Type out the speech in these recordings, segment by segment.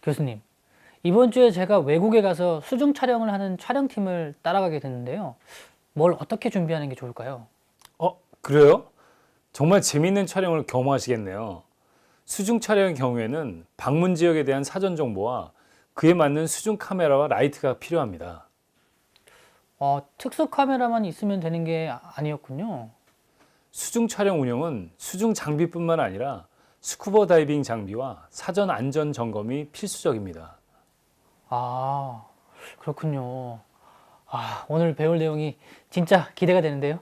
교수님, 이번 주에 제가 외국에 가서 수중 촬영을 하는 촬영팀을 따라가게 됐는데요. 뭘 어떻게 준비하는 게 좋을까요? 그래요? 정말 재미있는 촬영을 경험하시겠네요. 수중 촬영의 경우에는 방문 지역에 대한 사전 정보와 그에 맞는 수중 카메라와 라이트가 필요합니다. 특수 카메라만 있으면 되는 게 아니었군요. 수중 촬영 운영은 수중 장비뿐만 아니라 스쿠버 다이빙 장비와 사전 안전 점검이 필수적입니다. 아, 그렇군요. 오늘 배울 내용이 진짜 기대가 되는데요.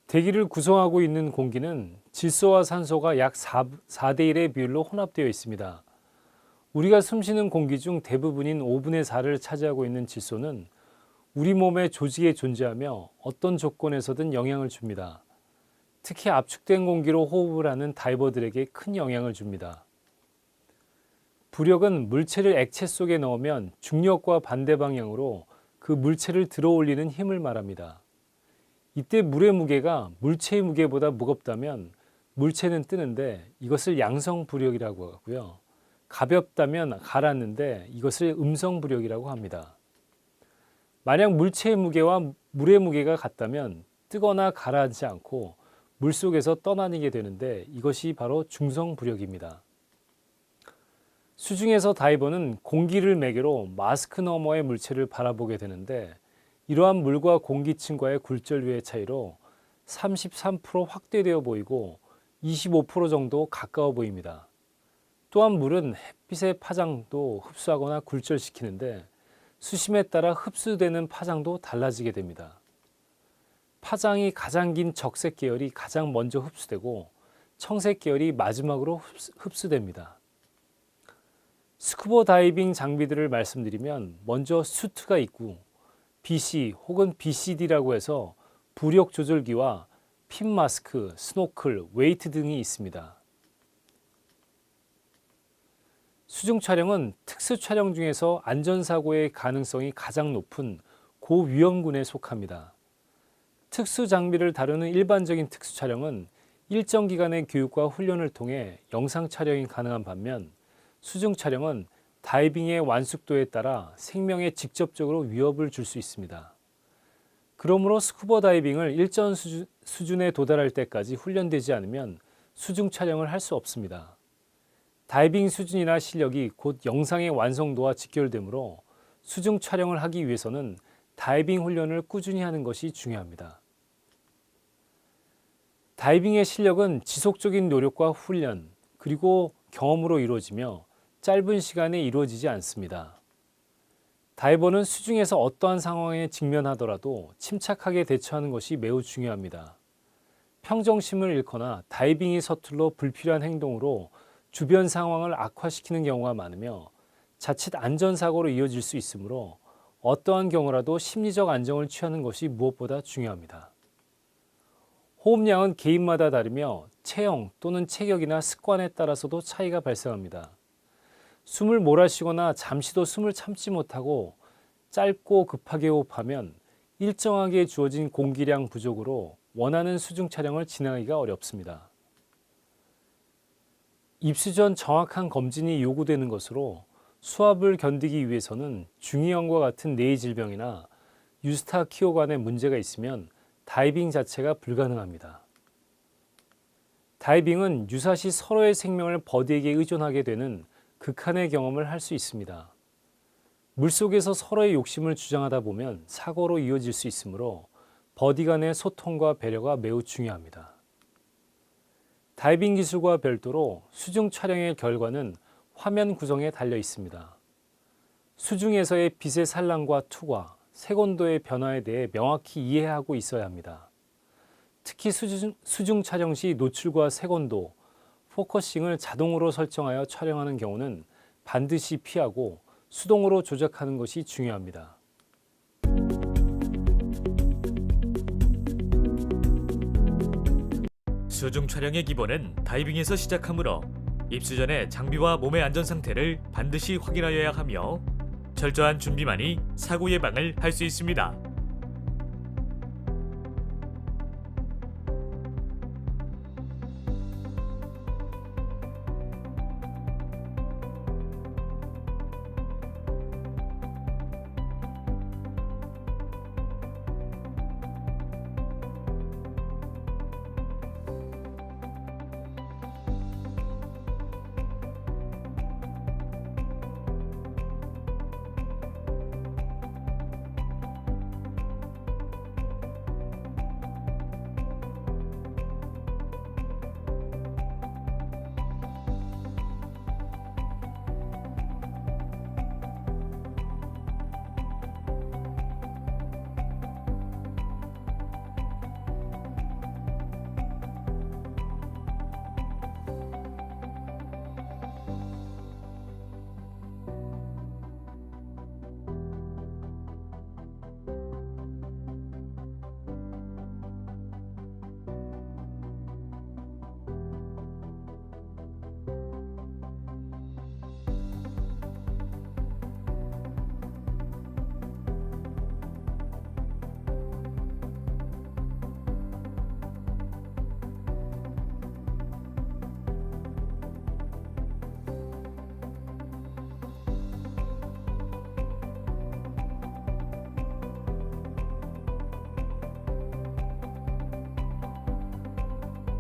대기를 구성하고 있는 공기는 질소와 산소가 약 4대 1의 비율로 혼합되어 있습니다. 우리가 숨쉬는 공기 중 대부분인 5분의 4를 차지하고 있는 질소는 우리 몸의 조직에 존재하며 어떤 조건에서든 영향을 줍니다. 특히 압축된 공기로 호흡을 하는 다이버들에게 큰 영향을 줍니다. 부력은 물체를 액체 속에 넣으면 중력과 반대 방향으로 그 물체를 들어 올리는 힘을 말합니다. 이때 물의 무게가 물체의 무게보다 무겁다면 물체는 뜨는데 이것을 양성 부력이라고 하고요. 가볍다면 가라앉는데 이것을 음성 부력이라고 합니다. 만약 물체의 무게와 물의 무게가 같다면 뜨거나 가라앉지 않고 물속에서 떠다니게 되는데 이것이 바로 중성 부력입니다. 수중에서 다이버는 공기를 매개로 마스크 너머의 물체를 바라보게 되는데 이러한 물과 공기층과의 굴절류의 차이로 33% 확대되어 보이고 25% 정도 가까워 보입니다. 또한 물은 햇빛의 파장도 흡수하거나 굴절시키는데 수심에 따라 흡수되는 파장도 달라지게 됩니다. 파장이 가장 긴 적색 계열이 가장 먼저 흡수되고 청색 계열이 마지막으로 흡수됩니다. 스쿠버 다이빙 장비들을 말씀드리면 먼저 수트가 있고 BC 혹은 BCD라고 해서 부력 조절기와 핀 마스크, 스노클, 웨이트 등이 있습니다. 수중 촬영은 특수 촬영 중에서 안전사고의 가능성이 가장 높은 고위험군에 속합니다. 특수 장비를 다루는 일반적인 특수 촬영은 일정 기간의 교육과 훈련을 통해 영상 촬영이 가능한 반면 수중 촬영은 다이빙의 완숙도에 따라 생명에 직접적으로 위협을 줄 수 있습니다. 그러므로 스쿠버 다이빙을 일정 수준에 도달할 때까지 훈련되지 않으면 수중 촬영을 할 수 없습니다. 다이빙 수준이나 실력이 곧 영상의 완성도와 직결되므로 수중 촬영을 하기 위해서는 다이빙 훈련을 꾸준히 하는 것이 중요합니다. 다이빙의 실력은 지속적인 노력과 훈련, 그리고 경험으로 이루어지며 짧은 시간에 이루어지지 않습니다. 다이버는 수중에서 어떠한 상황에 직면하더라도 침착하게 대처하는 것이 매우 중요합니다. 평정심을 잃거나 다이빙이 서툴러 불필요한 행동으로 주변 상황을 악화시키는 경우가 많으며 자칫 안전사고로 이어질 수 있으므로 어떠한 경우라도 심리적 안정을 취하는 것이 무엇보다 중요합니다. 호흡량은 개인마다 다르며 체형 또는 체격이나 습관에 따라서도 차이가 발생합니다. 숨을 몰아쉬거나 잠시도 숨을 참지 못하고 짧고 급하게 호흡하면 일정하게 주어진 공기량 부족으로 원하는 수중 촬영을 진행하기가 어렵습니다. 입수 전 정확한 검진이 요구되는 것으로 수압을 견디기 위해서는 중이염과 같은 뇌의 질병이나 유스타키오관에 문제가 있으면 다이빙 자체가 불가능합니다. 다이빙은 유사시 서로의 생명을 버디에게 의존하게 되는 극한의 경험을 할 수 있습니다. 물속에서 서로의 욕심을 주장하다 보면 사고로 이어질 수 있으므로 버디 간의 소통과 배려가 매우 중요합니다. 다이빙 기술과 별도로 수중 촬영의 결과는 화면 구성에 달려 있습니다. 수중에서의 빛의 산란과 투과, 색온도의 변화에 대해 명확히 이해하고 있어야 합니다. 특히 수중 촬영 시 노출과 색온도, 포커싱을 자동으로 설정하여 촬영하는 경우는 반드시 피하고 수동으로 조작하는 것이 중요합니다. 수중 촬영의 기본은 다이빙에서 시작하므로 입수 전에 장비와 몸의 안전 상태를 반드시 확인하여야 하며 철저한 준비만이 사고 예방을 할 수 있습니다.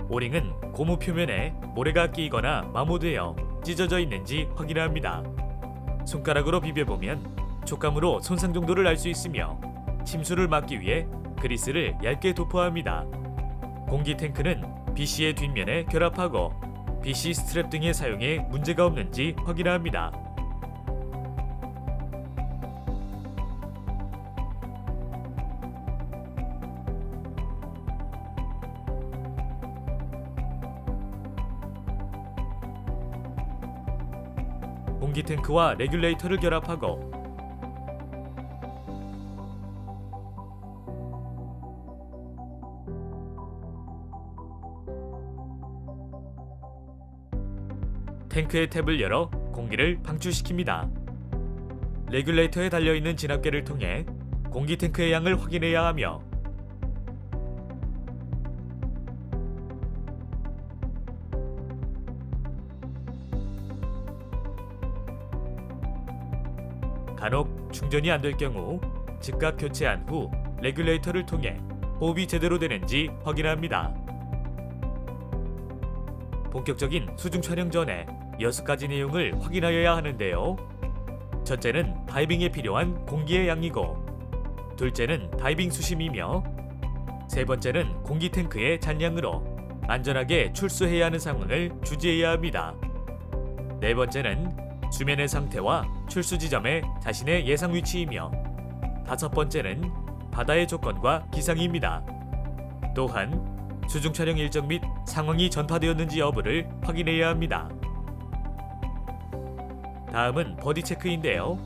오링은 고무 표면에 모래가 끼거나 마모되어 찢어져 있는지 확인합니다. 손가락으로 비벼보면 촉감으로 손상 정도를 알 수 있으며 침수를 막기 위해 그리스를 얇게 도포합니다. 공기 탱크는 BC의 뒷면에 결합하고 BC 스트랩 등의 사용에 문제가 없는지 확인합니다. 공기 탱크와 레귤레이터를 결합하고 탱크의 탭을 열어 공기를 방출시킵니다. 레귤레이터에 달려있는 진압계를 통해 공기 탱크의 양을 확인해야 하며 간혹 충전이 안 될 경우 즉각 교체한 후 레귤레이터를 통해 호흡이 제대로 되는지 확인합니다. 본격적인 수중 촬영 전에 6가지 내용을 확인하여야 하는데요. 첫째는 다이빙에 필요한 공기의 양이고, 둘째는 다이빙 수심이며, 세 번째는 공기 탱크의 잔량으로 안전하게 출수해야 하는 상황을 주지해야 합니다. 네 번째는 수면의 상태와 출수 지점의 자신의 예상 위치이며, 다섯 번째는 바다의 조건과 기상입니다. 또한 수중 촬영 일정 및 상황이 전파되었는지 여부를 확인해야 합니다. 다음은 버디 체크인데요.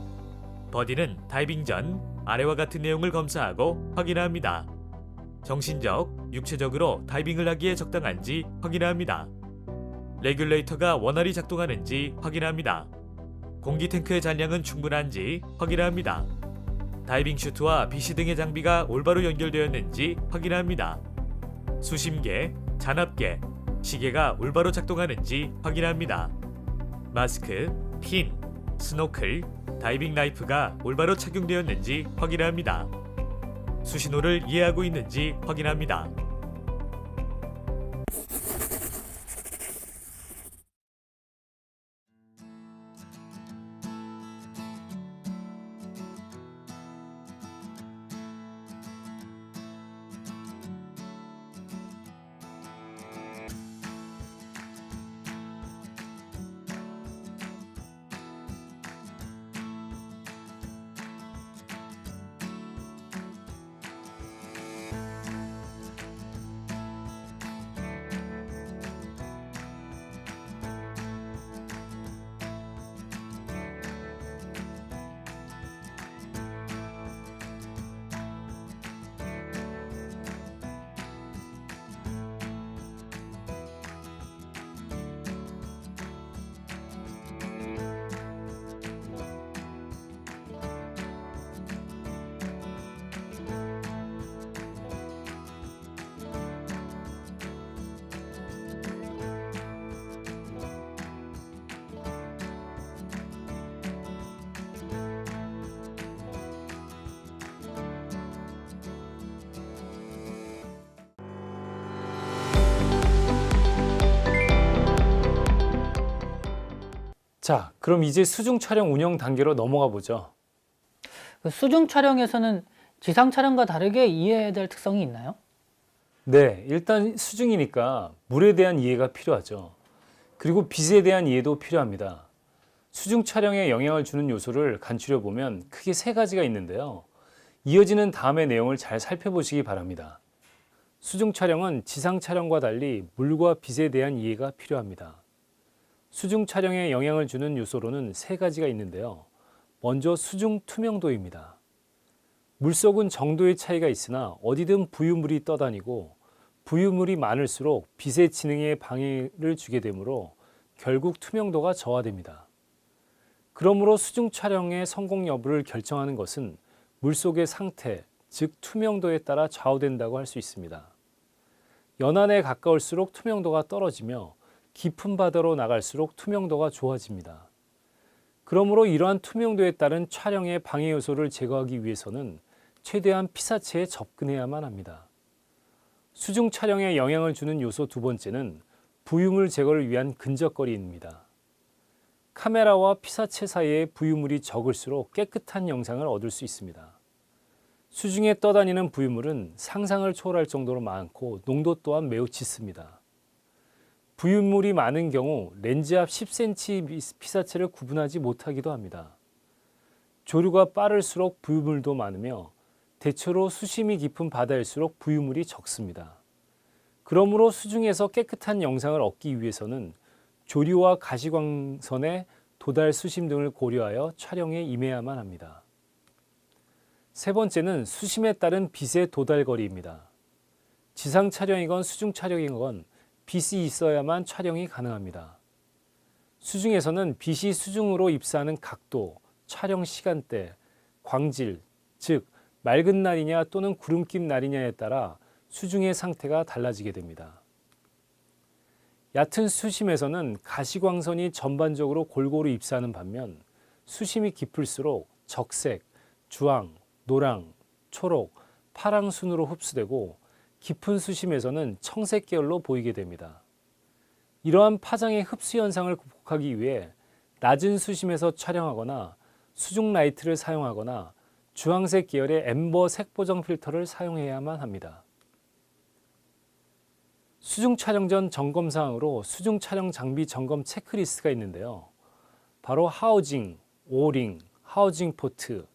버디는 다이빙 전 아래와 같은 내용을 검사하고 확인합니다. 정신적, 육체적으로 다이빙을 하기에 적당한지 확인합니다. 레귤레이터가 원활히 작동하는지 확인합니다. 공기 탱크의 잔량은 충분한지 확인합니다. 다이빙 슈트와 BC 등의 장비가 올바로 연결되었는지 확인합니다. 수심계, 잔압계, 시계가 올바로 작동하는지 확인합니다. 마스크, 핀, 스노클, 다이빙 라이프가 올바로 착용되었는지 확인합니다. 수신호를 이해하고 있는지 확인합니다. 자, 그럼 이제 수중 촬영 운영 단계로 넘어가 보죠. 그 수중 촬영에서는 지상 촬영과 다르게 이해해야 될 특성이 있나요? 네, 일단 수중이니까 물에 대한 이해가 필요하죠. 그리고 빛에 대한 이해도 필요합니다. 수중 촬영에 영향을 주는 요소를 간추려 보면 크게 세 가지가 있는데요. 이어지는 다음의 내용을 잘 살펴보시기 바랍니다. 수중 촬영은 지상 촬영과 달리 물과 빛에 대한 이해가 필요합니다. 수중 촬영에 영향을 주는 요소로는 세 가지가 있는데요. 먼저 수중 투명도입니다. 물속은 정도의 차이가 있으나 어디든 부유물이 떠다니고 부유물이 많을수록 빛의 진행에 방해를 주게 되므로 결국 투명도가 저하됩니다. 그러므로 수중 촬영의 성공 여부를 결정하는 것은 물속의 상태, 즉 투명도에 따라 좌우된다고 할 수 있습니다. 연안에 가까울수록 투명도가 떨어지며 깊은 바다로 나갈수록 투명도가 좋아집니다. 그러므로 이러한 투명도에 따른 촬영의 방해 요소를 제거하기 위해서는 최대한 피사체에 접근해야만 합니다. 수중 촬영에 영향을 주는 요소 두 번째는 부유물 제거를 위한 근적거리입니다. 카메라와 피사체 사이에 부유물이 적을수록 깨끗한 영상을 얻을 수 있습니다. 수중에 떠다니는 부유물은 상상을 초월할 정도로 많고 농도 또한 매우 짙습니다. 부유물이 많은 경우 렌즈 앞 10cm 피사체를 구분하지 못하기도 합니다. 조류가 빠를수록 부유물도 많으며 대체로 수심이 깊은 바다일수록 부유물이 적습니다. 그러므로 수중에서 깨끗한 영상을 얻기 위해서는 조류와 가시광선의 도달 수심 등을 고려하여 촬영에 임해야만 합니다. 세 번째는 수심에 따른 빛의 도달거리입니다. 지상 촬영이건 수중 촬영이건 빛이 있어야만 촬영이 가능합니다. 수중에서는 빛이 수중으로 입사하는 각도, 촬영 시간대, 광질, 즉 맑은 날이냐 또는 구름낀 날이냐에 따라 수중의 상태가 달라지게 됩니다. 얕은 수심에서는 가시광선이 전반적으로 골고루 입사하는 반면 수심이 깊을수록 적색, 주황, 노랑, 초록, 파랑 순으로 흡수되고 깊은 수심에서는 청색 계열로 보이게 됩니다. 이러한 파장의 흡수 현상을 극복하기 위해 낮은 수심에서 촬영하거나 수중 라이트를 사용하거나 주황색 계열의 앰버 색보정 필터를 사용해야만 합니다. 수중 촬영 전 점검 사항으로 수중 촬영 장비 점검 체크리스트가 있는데요. 바로 하우징, 오링, 하우징 포트,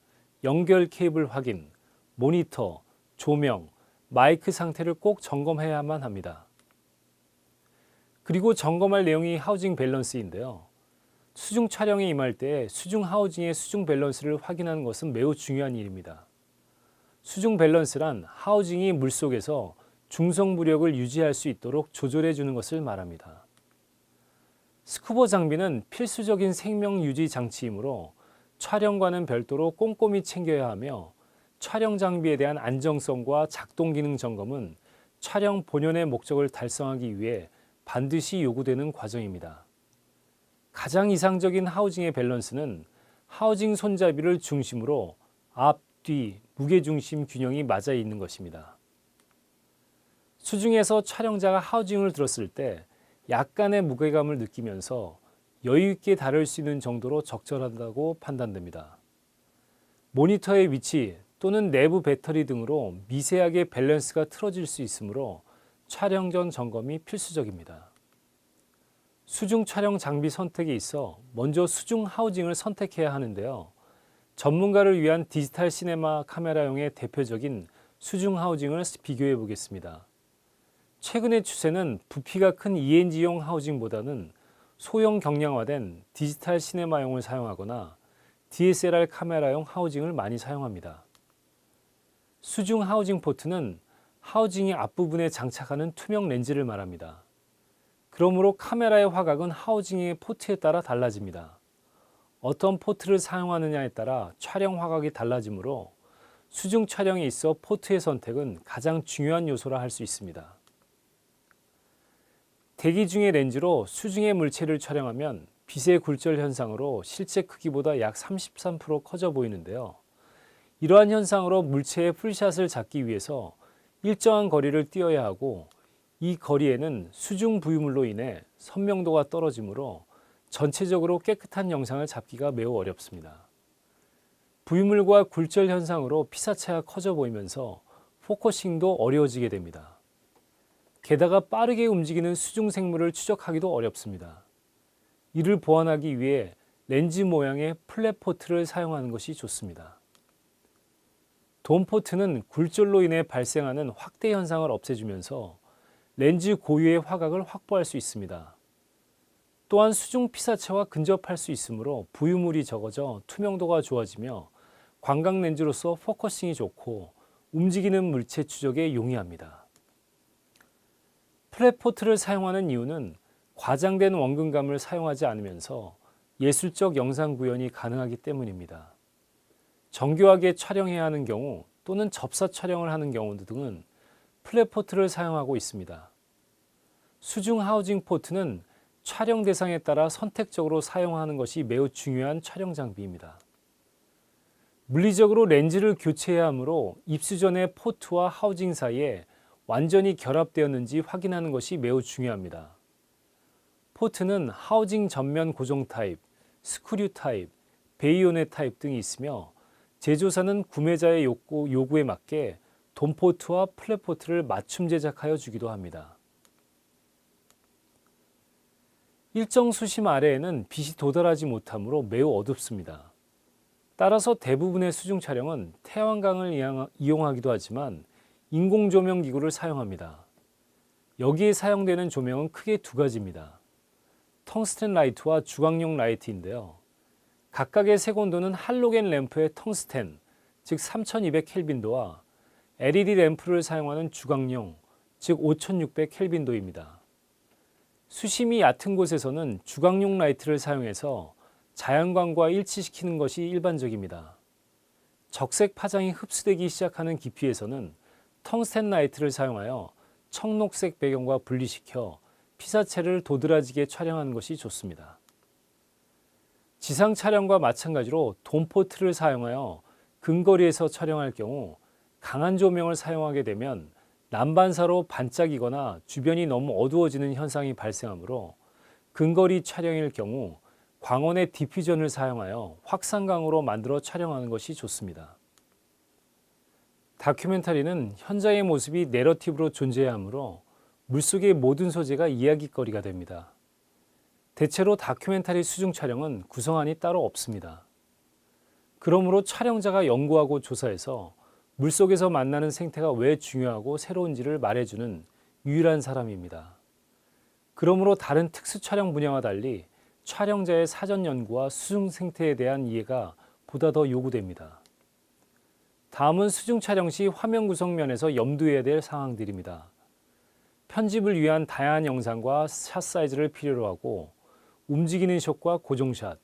연결 케이블 확인, 모니터, 조명, 마이크 상태를 꼭 점검해야만 합니다. 그리고 점검할 내용이 하우징 밸런스인데요. 수중 촬영에 임할 때 수중 하우징의 수중 밸런스를 확인하는 것은 매우 중요한 일입니다. 수중 밸런스란 하우징이 물속에서 중성 부력을 유지할 수 있도록 조절해 주는 것을 말합니다. 스쿠버 장비는 필수적인 생명 유지 장치이므로 촬영과는 별도로 꼼꼼히 챙겨야 하며 촬영 장비에 대한 안정성과 작동 기능 점검은 촬영 본연의 목적을 달성하기 위해 반드시 요구되는 과정입니다. 가장 이상적인 하우징의 밸런스는 하우징 손잡이를 중심으로 앞, 뒤, 무게중심 균형이 맞아 있는 것입니다. 수중에서 촬영자가 하우징을 들었을 때 약간의 무게감을 느끼면서 여유 있게 다룰 수 있는 정도로 적절하다고 판단됩니다. 모니터의 위치 또는 내부 배터리 등으로 미세하게 밸런스가 틀어질 수 있으므로 촬영 전 점검이 필수적입니다. 수중 촬영 장비 선택에 있어 먼저 수중 하우징을 선택해야 하는데요. 전문가를 위한 디지털 시네마 카메라용의 대표적인 수중 하우징을 비교해 보겠습니다. 최근의 추세는 부피가 큰 ENG용 하우징보다는 소형 경량화된 디지털 시네마용을 사용하거나 DSLR 카메라용 하우징을 많이 사용합니다. 수중 하우징 포트는 하우징의 앞부분에 장착하는 투명 렌즈를 말합니다. 그러므로 카메라의 화각은 하우징의 포트에 따라 달라집니다. 어떤 포트를 사용하느냐에 따라 촬영 화각이 달라지므로 수중 촬영에 있어 포트의 선택은 가장 중요한 요소라 할 수 있습니다. 대기 중의 렌즈로 수중의 물체를 촬영하면 빛의 굴절 현상으로 실제 크기보다 약 33% 커져 보이는데요. 이러한 현상으로 물체의 풀샷을 잡기 위해서 일정한 거리를 띄어야 하고 이 거리에는 수중 부유물로 인해 선명도가 떨어지므로 전체적으로 깨끗한 영상을 잡기가 매우 어렵습니다. 부유물과 굴절 현상으로 피사체가 커져 보이면서 포커싱도 어려워지게 됩니다. 게다가 빠르게 움직이는 수중 생물을 추적하기도 어렵습니다. 이를 보완하기 위해 렌즈 모양의 플랫포트를 사용하는 것이 좋습니다. 돔포트는 굴절로 인해 발생하는 확대 현상을 없애주면서 렌즈 고유의 화각을 확보할 수 있습니다. 또한 수중 피사체와 근접할 수 있으므로 부유물이 적어져 투명도가 좋아지며 광각 렌즈로서 포커싱이 좋고 움직이는 물체 추적에 용이합니다. 플랫포트를 사용하는 이유는 과장된 원근감을 사용하지 않으면서 예술적 영상 구현이 가능하기 때문입니다. 정교하게 촬영해야 하는 경우 또는 접사 촬영을 하는 경우 등은 플랫포트를 사용하고 있습니다. 수중 하우징 포트는 촬영 대상에 따라 선택적으로 사용하는 것이 매우 중요한 촬영 장비입니다. 물리적으로 렌즈를 교체해야 하므로 입수 전에 포트와 하우징 사이에 완전히 결합되었는지 확인하는 것이 매우 중요합니다. 포트는 하우징 전면 고정 타입, 스크류 타입, 베이오넷 타입 등이 있으며 제조사는 구매자의 요구에 맞게 돔포트와 플랫포트를 맞춤 제작하여 주기도 합니다. 일정 수심 아래에는 빛이 도달하지 못하므로 매우 어둡습니다. 따라서 대부분의 수중 촬영은 태양광을 이용하기도 하지만 인공 조명 기구를 사용합니다. 여기에 사용되는 조명은 크게 두 가지입니다. 텅스텐 라이트와 주광용 라이트인데요. 각각의 색온도는 할로겐 램프의 텅스텐, 즉 3200켈빈도와 LED 램프를 사용하는 주광용, 즉 5600켈빈도입니다. 수심이 얕은 곳에서는 주광용 라이트를 사용해서 자연광과 일치시키는 것이 일반적입니다. 적색 파장이 흡수되기 시작하는 깊이에서는 텅스텐 라이트를 사용하여 청록색 배경과 분리시켜 피사체를 도드라지게 촬영하는 것이 좋습니다. 지상 촬영과 마찬가지로 돔포트를 사용하여 근거리에서 촬영할 경우 강한 조명을 사용하게 되면 난반사로 반짝이거나 주변이 너무 어두워지는 현상이 발생하므로 근거리 촬영일 경우 광원의 디퓨전을 사용하여 확산광으로 만들어 촬영하는 것이 좋습니다. 다큐멘터리는 현장의 모습이 내러티브로 존재해야 하므로 물속의 모든 소재가 이야깃거리가 됩니다. 대체로 다큐멘터리 수중 촬영은 구성안이 따로 없습니다. 그러므로 촬영자가 연구하고 조사해서 물속에서 만나는 생태가 왜 중요하고 새로운지를 말해주는 유일한 사람입니다. 그러므로 다른 특수 촬영 분야와 달리 촬영자의 사전 연구와 수중 생태에 대한 이해가 보다 더 요구됩니다. 다음은 수중 촬영 시 화면 구성 면에서 염두해야 될 사항들입니다. 편집을 위한 다양한 영상과 샷 사이즈를 필요로 하고 움직이는 숏과 고정샷,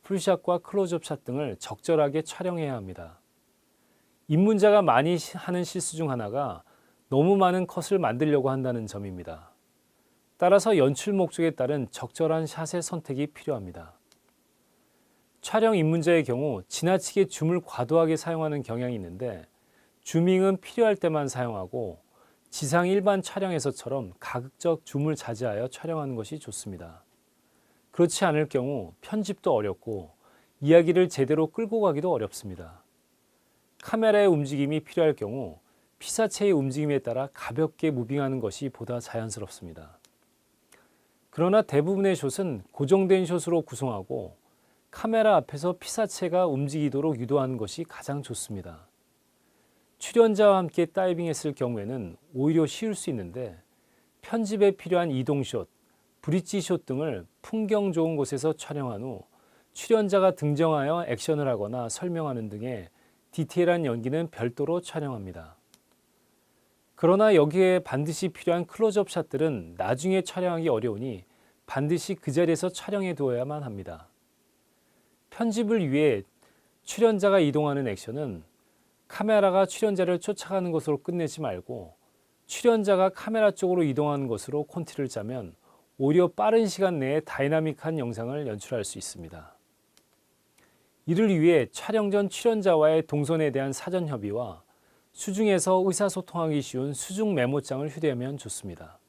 풀샷과 클로즈업 샷 등을 적절하게 촬영해야 합니다. 입문자가 많이 하는 실수 중 하나가 너무 많은 컷을 만들려고 한다는 점입니다. 따라서 연출 목적에 따른 적절한 샷의 선택이 필요합니다. 촬영 입문자의 경우 지나치게 줌을 과도하게 사용하는 경향이 있는데 줌밍은 필요할 때만 사용하고 지상 일반 촬영에서처럼 가급적 줌을 자제하여 촬영하는 것이 좋습니다. 그렇지 않을 경우 편집도 어렵고 이야기를 제대로 끌고 가기도 어렵습니다. 카메라의 움직임이 필요할 경우 피사체의 움직임에 따라 가볍게 무빙하는 것이 보다 자연스럽습니다. 그러나 대부분의 숏은 고정된 숏으로 구성하고 카메라 앞에서 피사체가 움직이도록 유도하는 것이 가장 좋습니다. 출연자와 함께 다이빙했을 경우에는 오히려 쉬울 수 있는데 편집에 필요한 이동숏, 브릿지숏 등을 풍경 좋은 곳에서 촬영한 후 출연자가 등장하여 액션을 하거나 설명하는 등의 디테일한 연기는 별도로 촬영합니다. 그러나 여기에 반드시 필요한 클로즈업 샷들은 나중에 촬영하기 어려우니 반드시 그 자리에서 촬영해 두어야만 합니다. 편집을 위해 출연자가 이동하는 액션은 카메라가 출연자를 쫓아가는 것으로 끝내지 말고 출연자가 카메라 쪽으로 이동하는 것으로 콘티를 짜면 오히려 빠른 시간 내에 다이나믹한 영상을 연출할 수 있습니다. 이를 위해 촬영 전 출연자와의 동선에 대한 사전 협의와 수중에서 의사소통하기 쉬운 수중 메모장을 휴대하면 좋습니다.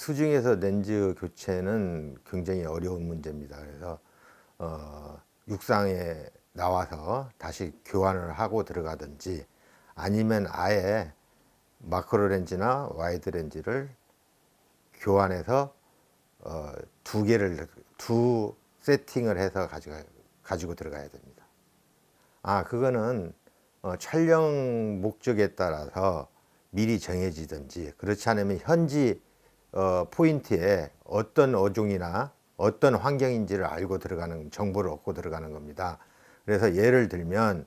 수중에서 렌즈 교체는 굉장히 어려운 문제입니다. 그래서 육상에 나와서 다시 교환을 하고 들어가든지 아니면 아예 마크로 렌즈나 와이드 렌즈를 교환해서 두 세팅을 해서 가지고 들어가야 됩니다. 그거는 촬영 목적에 따라서 미리 정해지든지 그렇지 않으면 현지 포인트에 어떤 어종이나 어떤 환경인지를 알고 들어가는 정보를 얻고 들어가는 겁니다. 그래서 예를 들면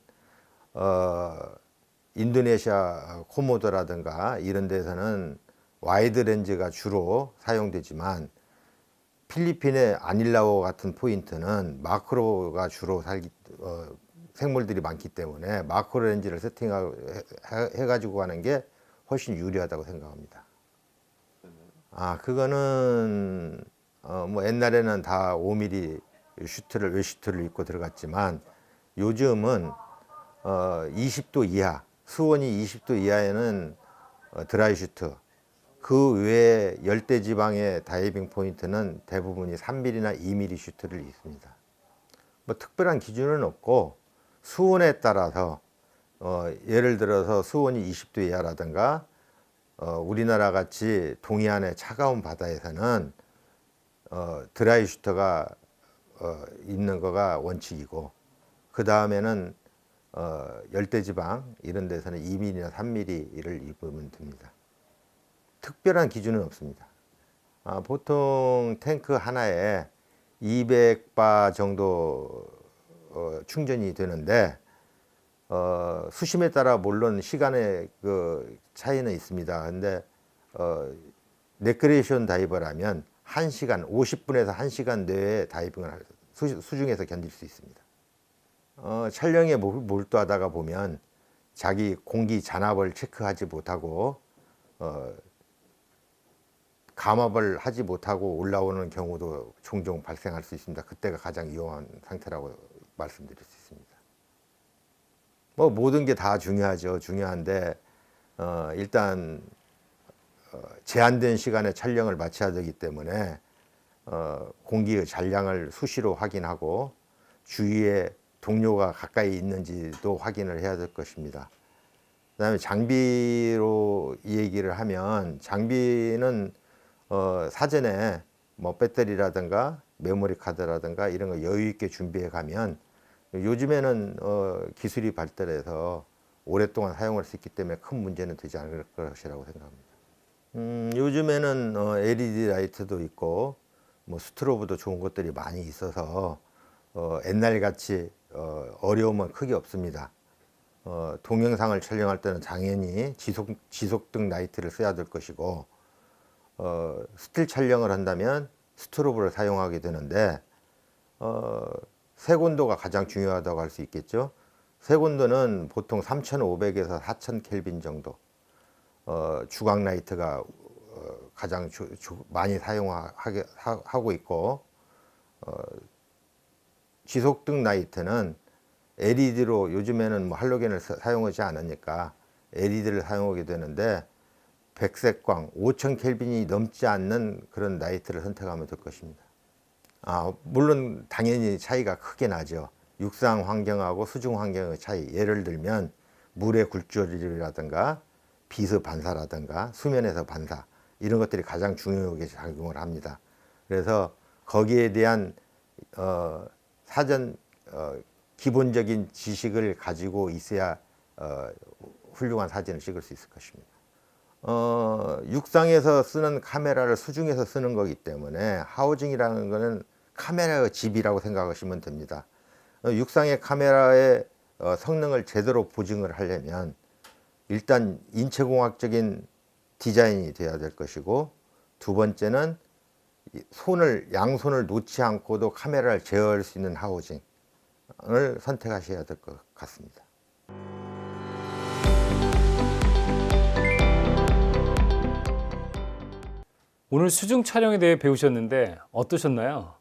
인도네시아 코모도라든가 이런 데서는 와이드 렌즈가 주로 사용되지만 필리핀의 아닐라오 같은 포인트는 마크로가 주로 생물들이 많기 때문에 마크로 렌즈를 세팅해 가지고 가는 게 훨씬 유리하다고 생각합니다. 그거는 뭐 옛날에는 다 5mm 웨슈트를 입고 들어갔지만 요즘은 20도 이하, 수온이 20도 이하에는 드라이 슈트, 그 외에 열대지방의 다이빙 포인트는 대부분이 3mm나 2mm 슈트를 입습니다. 뭐 특별한 기준은 없고 수온에 따라서 예를 들어서 수온이 20도 이하라든가 우리나라 같이 동해안의 차가운 바다에서는 드라이 슈터가 입는 거가 원칙이고 그 다음에는 열대지방 이런 데서는 2mm나 3mm를 입으면 됩니다. 특별한 기준은 없습니다. 보통 탱크 하나에 200바 정도 충전이 되는데 수심에 따라 물론 시간의 그 차이는 있습니다. 근데 레크레이션 다이버라면 1시간, 50분에서 1시간 내에 다이빙을 수중에서 견딜 수 있습니다. 촬영에 몰두하다가 보면 자기 공기 잔압을 체크하지 못하고 감압을 하지 못하고 올라오는 경우도 종종 발생할 수 있습니다. 그때가 가장 위험한 상태라고 말씀드릴 수 있습니다. 뭐 모든 게 다 중요하죠. 중요한데 일단 제한된 시간에 촬영을 마쳐야 되기 때문에 공기의 잔량을 수시로 확인하고 주위에 동료가 가까이 있는지도 확인을 해야 될 것입니다. 그다음에 장비로 얘기를 하면 장비는 사전에 뭐 배터리라든가 메모리 카드라든가 이런 거 여유 있게 준비해 가면 요즘에는 기술이 발달해서 오랫동안 사용할 수 있기 때문에 큰 문제는 되지 않을 것이라고 생각합니다. 요즘에는 LED 라이트도 있고 뭐 스트로브도 좋은 것들이 많이 있어서 옛날같이 어려움은 크게 없습니다. 동영상을 촬영할 때는 당연히 지속등 라이트를 써야 될 것이고 스틸 촬영을 한다면 스트로브를 사용하게 되는데 색온도가 가장 중요하다고 할 수 있겠죠. 색온도는 보통 3500에서 4000 켈빈 정도 주광 라이트가 가장 많이 사용하고 있고 지속등 라이트는 LED로 요즘에는 뭐 할로겐을 사용하지 않으니까 LED를 사용하게 되는데 백색광 5000 켈빈이 넘지 않는 그런 라이트를 선택하면 될 것입니다. 물론 당연히 차이가 크게 나죠. 육상 환경하고 수중 환경의 차이. 예를 들면 물의 굴절이라든가 비스 반사라든가 수면에서 반사 이런 것들이 가장 중요하게 작용을 합니다. 그래서 거기에 대한 사전 기본적인 지식을 가지고 있어야 훌륭한 사진을 찍을 수 있을 것입니다. 육상에서 쓰는 카메라를 수중에서 쓰는 거기 때문에 하우징이라는 것은 카메라의 집이라고 생각하시면 됩니다. 육상의 카메라의 성능을 제대로 보증을 하려면 일단 인체공학적인 디자인이 되어야 될 것이고, 두 번째는 양손을 놓지 않고도 카메라를 제어할 수 있는 하우징을 선택하셔야 될 것 같습니다. 오늘 수중 촬영에 대해 배우셨는데 어떠셨나요?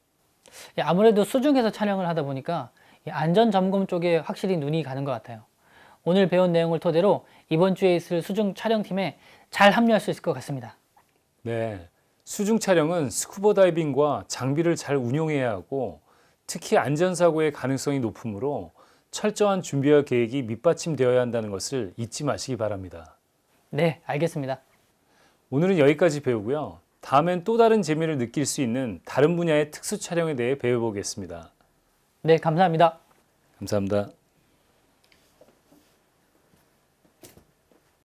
예, 아무래도 수중에서 촬영을 하다 보니까 이 안전 점검 쪽에 확실히 눈이 가는 것 같아요. 오늘 배운 내용을 토대로 이번 주에 있을 수중 촬영팀에 잘 합류할 수 있을 것 같습니다. 네, 수중 촬영은 스쿠버 다이빙과 장비를 잘 운용해야 하고 특히 안전사고의 가능성이 높으므로 철저한 준비와 계획이 밑받침되어야 한다는 것을 잊지 마시기 바랍니다. 네, 알겠습니다. 오늘은 여기까지 배우고요. 다음엔 또 다른 재미를 느낄 수 있는 다른 분야의 특수 촬영에 대해 배워보겠습니다. 네, 감사합니다. 감사합니다.